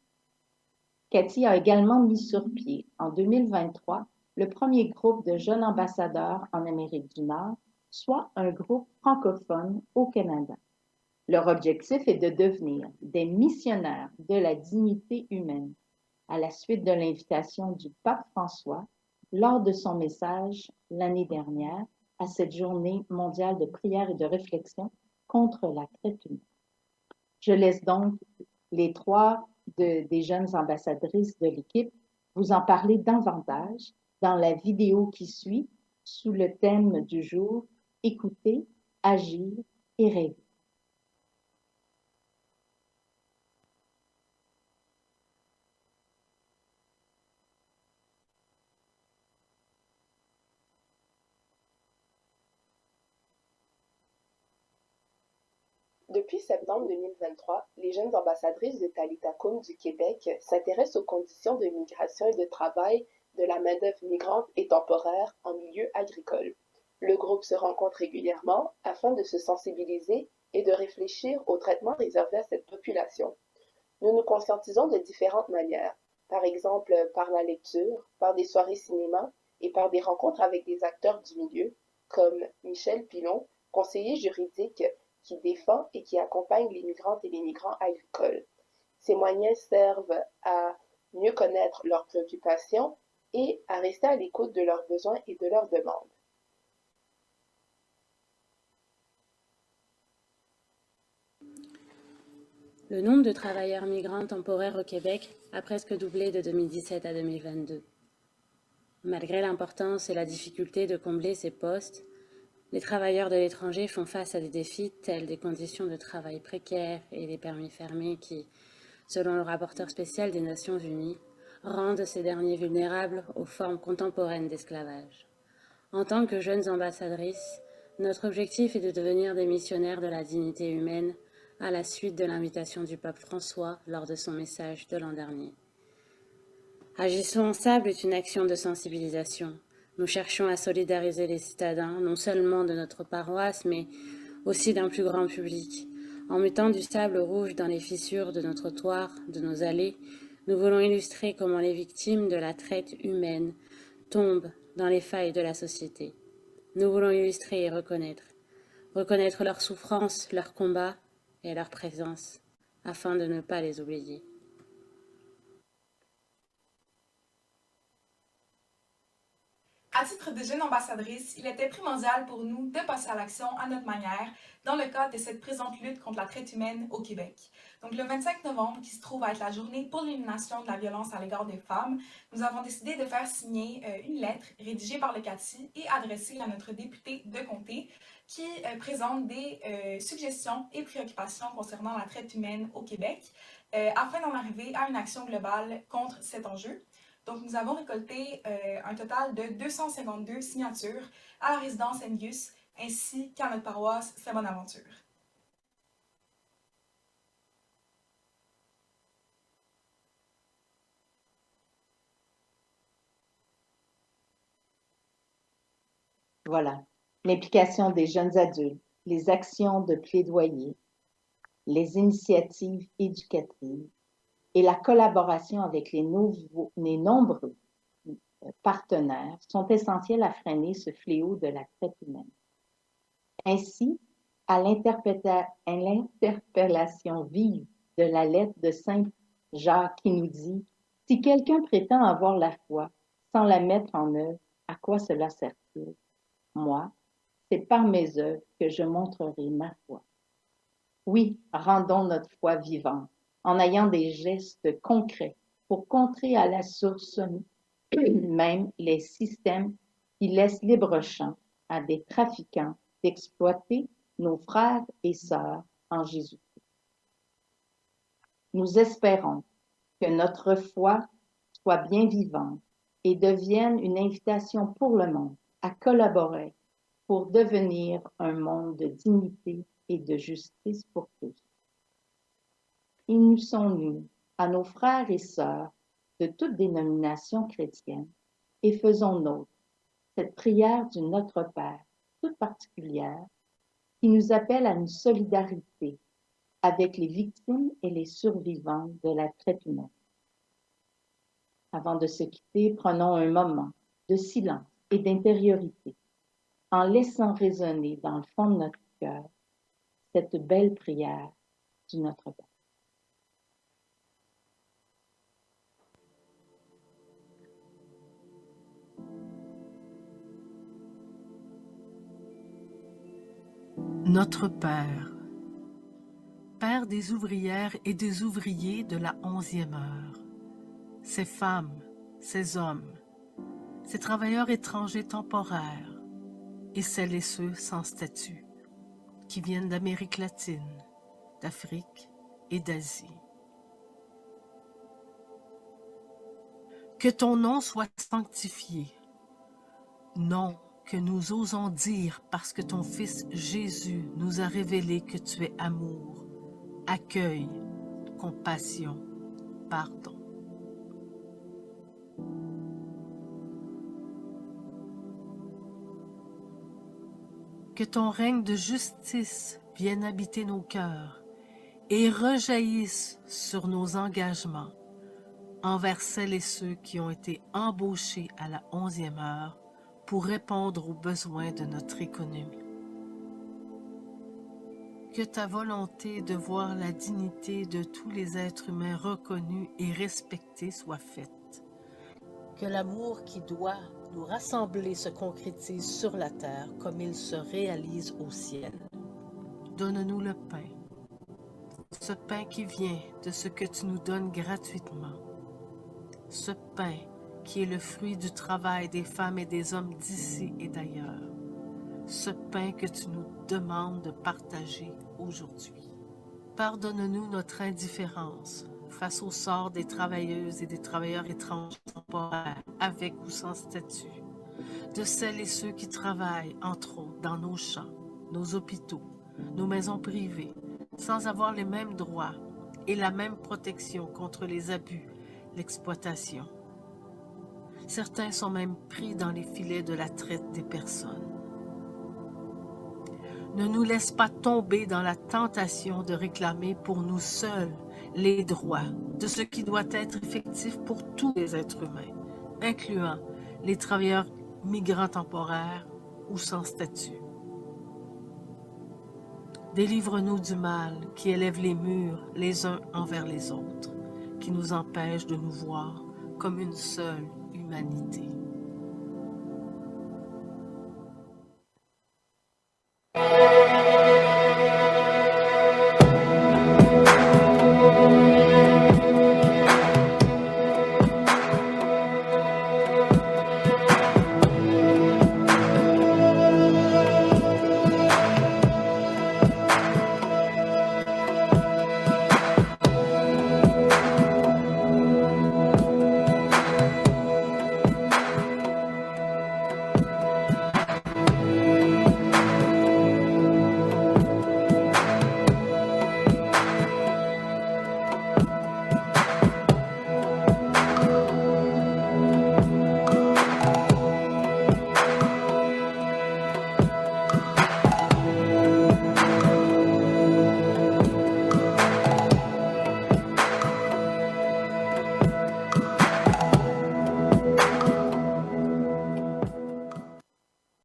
CATI a également mis sur pied en 2023 le premier groupe de jeunes ambassadeurs en Amérique du Nord, soit un groupe francophone au Canada. Leur objectif est de devenir des missionnaires de la dignité humaine, à la suite de l'invitation du pape François lors de son message l'année dernière à cette journée mondiale de prière et de réflexion contre la traite humaine. Je laisse donc les 3 des jeunes ambassadrices de l'équipe vous en parler davantage dans la vidéo qui suit sous le thème du jour « Écouter, agir et rêver ». Depuis septembre 2023, les jeunes ambassadrices de Talitha Kum du Québec s'intéressent aux conditions de migration et de travail de la main-d'œuvre migrante et temporaire en milieu agricole. Le groupe se rencontre régulièrement afin de se sensibiliser et de réfléchir aux traitements réservés à cette population. Nous nous conscientisons de différentes manières, par exemple par la lecture, par des soirées cinéma et par des rencontres avec des acteurs du milieu, comme Michel Pilon, conseiller juridique qui défend et qui accompagne les migrantes et les migrants agricoles. Ces moyens servent à mieux connaître leurs préoccupations et à rester à l'écoute de leurs besoins et de leurs demandes. Le nombre de travailleurs migrants temporaires au Québec a presque doublé de 2017 à 2022. Malgré l'importance et la difficulté de combler ces postes, Les travailleurs de l'étranger font face à des défis tels des conditions de travail précaires et des permis fermés qui, selon le rapporteur spécial des Nations Unies, rendent ces derniers vulnérables aux formes contemporaines d'esclavage. En tant que jeunes ambassadrices, notre objectif est de devenir des missionnaires de la dignité humaine à la suite de l'invitation du pape François lors de son message de l'an dernier. Agissons ensemble est une action de sensibilisation. Nous cherchons à solidariser les citadins, non seulement de notre paroisse, mais aussi d'un plus grand public. En mettant du sable rouge dans les fissures de nos trottoirs, de nos allées, nous voulons illustrer comment les victimes de la traite humaine tombent dans les failles de la société. Nous voulons illustrer et reconnaître leurs souffrances, leurs combats et leur présence, afin de ne pas les oublier. À titre de jeune ambassadrice, il était primordial pour nous de passer à l'action à notre manière dans le cadre de cette présente lutte contre la traite humaine au Québec. Donc le 25 novembre, qui se trouve à être la journée pour l'élimination de la violence à l'égard des femmes, nous avons décidé de faire signer une lettre rédigée par le CATI et adressée à notre député de comté qui présente des suggestions et préoccupations concernant la traite humaine au Québec afin d'en arriver à une action globale contre cet enjeu. Donc, nous avons récolté un total de 252 signatures à la résidence Engus ainsi qu'à notre paroisse Saint-Bonaventure. Voilà. L'implication des jeunes adultes, les actions de plaidoyer, les initiatives éducatives et la collaboration avec les nombreux partenaires sont essentiels à freiner ce fléau de la traite humaine. Ainsi, à l'interpellation vive de la lettre de Saint Jacques qui nous dit « Si quelqu'un prétend avoir la foi sans la mettre en œuvre, à quoi cela sert-il? Moi, c'est par mes œuvres que je montrerai ma foi. » Oui, rendons notre foi vivante en ayant des gestes concrets pour contrer à la source même les systèmes qui laissent libre champ à des trafiquants d'exploiter nos frères et sœurs en Jésus-Christ. Nous espérons que notre foi soit bien vivante et devienne une invitation pour le monde à collaborer pour devenir un monde de dignité et de justice pour tous. Unissons-nous à nos frères et sœurs de toutes dénominations chrétiennes et faisons nôtre cette prière du Notre Père toute particulière qui nous appelle à une solidarité avec les victimes et les survivants de la traite humaine. Avant de se quitter, prenons un moment de silence et d'intériorité en laissant résonner dans le fond de notre cœur cette belle prière du Notre Père. Notre Père, Père des ouvrières et des ouvriers de la 11e heure, ces femmes, ces hommes, ces travailleurs étrangers temporaires et celles et ceux sans statut qui viennent d'Amérique latine, d'Afrique et d'Asie. Que ton nom soit sanctifié, nom que nous osons dire parce que ton Fils Jésus nous a révélé que tu es amour, accueil, compassion, pardon. Que ton règne de justice vienne habiter nos cœurs et rejaillisse sur nos engagements envers celles et ceux qui ont été embauchés à la 11e heure pour répondre aux besoins de notre économie. Que ta volonté de voir la dignité de tous les êtres humains reconnus et respectés soit faite. Que l'amour qui doit nous rassembler se concrétise sur la terre comme il se réalise au ciel. Donne-nous le pain, ce pain qui vient de ce que tu nous donnes gratuitement, ce pain qui est le fruit du travail des femmes et des hommes d'ici et d'ailleurs. ce pain que tu nous demandes de partager aujourd'hui. Pardonne-nous notre indifférence face au sort des travailleuses et des travailleurs étrangers temporaires, avec ou sans statut, de celles et ceux qui travaillent, entre autres, dans nos champs, nos hôpitaux, nos maisons privées, sans avoir les mêmes droits et la même protection contre les abus, l'exploitation. Certains sont même pris dans les filets de la traite des personnes. Ne nous laisse pas tomber dans la tentation de réclamer pour nous seuls les droits de ce qui doit être effectif pour tous les êtres humains, incluant les travailleurs migrants temporaires ou sans statut. Délivre-nous du mal qui élève les murs les uns envers les autres, qui nous empêche de nous voir comme une seule humanité.